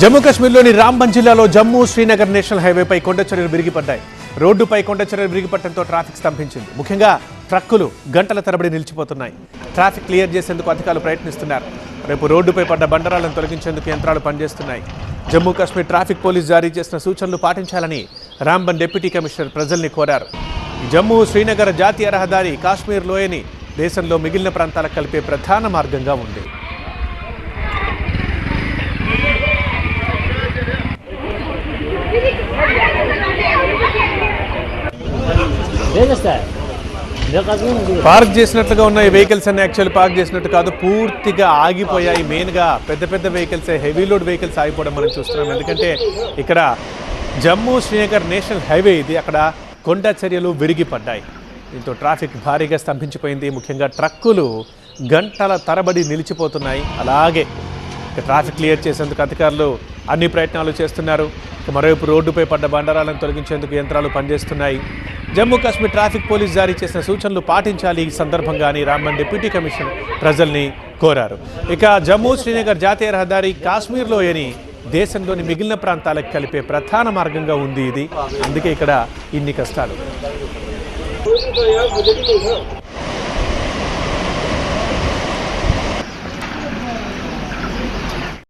జమ్మూ కాశ్మీర్లోని రాంబన్ జిల్లాలో జమ్మూ శ్రీనగర్ నేషనల్ హైవేపై కొండ చర్యలు విరిగిపడ్డాయి. రోడ్డుపై కొండ చర్యలు విరిగిపడటంతో ట్రాఫిక్ స్తంభించింది. ముఖ్యంగా ట్రక్కులు గంటల తరబడి నిలిచిపోతున్నాయి. ట్రాఫిక్ క్లియర్ చేసేందుకు అధికారులు ప్రయత్నిస్తున్నారు. రేపు రోడ్డుపై పడ్డ బండరాలను తొలగించేందుకు యంత్రాలు పనిచేస్తున్నాయి. జమ్మూ కాశ్మీర్ ట్రాఫిక్ పోలీస్ జారీ చేసిన సూచనలు పాటించాలని రాంబన్ డిప్యూటీ కమిషనర్ ప్రజల్ని కోరారు. జమ్మూ శ్రీనగర్ జాతీయ రహదారి కాశ్మీర్ లోయని దేశంలో మిగిలిన ప్రాంతాలకు కలిపే ప్రధాన మార్గంగా ఉంది. పార్క్ చేసినట్లుగా ఉన్నాయి వెహికల్స్ అన్ని. యాక్చువల్ పార్క్ చేసినట్టు కాదు, పూర్తిగా ఆగిపోయాయి. మెయిన్గా పెద్ద పెద్ద వెహికల్స్, హెవీ లోడ్ వెహికల్స్ ఆగిపోవడం మనం చూస్తున్నాం. ఎందుకంటే ఇక్కడ జమ్మూ శ్రీనగర్ నేషనల్ హైవే ఇది, అక్కడ కొండ చర్యలు విరిగిపడ్డాయి. దీంతో ట్రాఫిక్ భారీగా స్తంభించిపోయింది. ముఖ్యంగా ట్రక్కులు గంటల తరబడి నిలిచిపోతున్నాయి. అలాగే ట్రాఫిక్ క్లియర్ చేసేందుకు అధికారులు అన్ని ప్రయత్నాలు చేస్తున్నారు. మరోవైపు రోడ్డుపై పడ్డ బండరాలను తొలగించేందుకు యంత్రాలు పనిచేస్తున్నాయి. జమ్మూ కాశ్మీర్ ట్రాఫిక్ పోలీస్ జారీ చేసిన సూచనలు పాటించాలి. ఈ సందర్భంగానే రాంబన్ డిప్యూటీ కమిషనర్ ప్రజల్ని కోరారు. ఇక జమ్మూ శ్రీనగర్ జాతీయ రహదారి కాశ్మీర్ లోయని దేశంలోని మిగిలిన ప్రాంతాలకు కలిపే ప్రధాన మార్గంగా ఉంది ఇది. అందుకే ఇక్కడ ఇన్ని కష్టాలు.